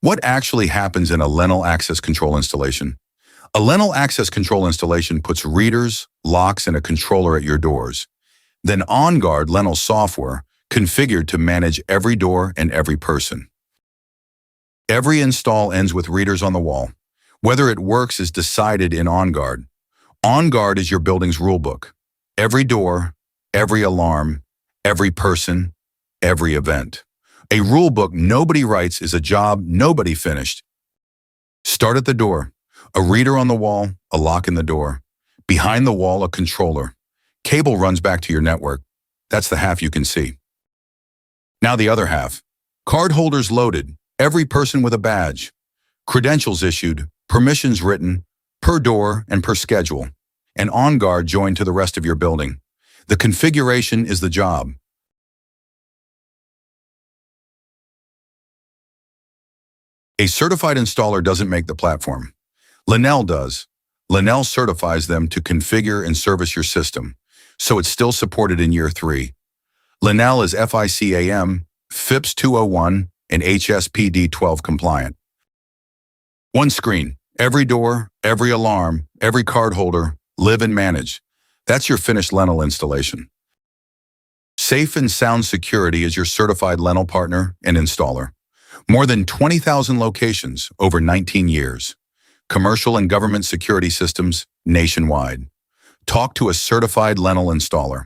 What actually happens in a Lenel access control installation? A Lenel access control installation puts readers, locks, and a controller at your doors. Then OnGuard Lenel software configured to manage every door and every person. Every install ends with readers on the wall. Whether it works is decided in OnGuard. OnGuard is your building's rulebook. Every door, every alarm, every person, every event. A rulebook nobody writes is a job nobody finished. Start at the door. A reader on the wall, a lock in the door. Behind the wall, a controller. Cable runs back to your network. That's the half you can see. Now the other half. Card holders loaded, every person with a badge. Credentials issued, permissions written, per door and per schedule. And OnGuard joined to the rest of your building. The configuration is the job. A certified installer doesn't make the platform. Lenel does. Lenel certifies them to configure and service your system, so it's still supported in year 3. Lenel is FICAM, FIPS 201, and HSPD 12 compliant. One screen, every door, every alarm, every card holder, live and manage. That's your finished Lenel installation. Safe and Sound Security is your certified Lenel partner and installer. More than 20,000 locations over 19 years. Commercial and government security systems nationwide. Talk to a certified Lenel installer.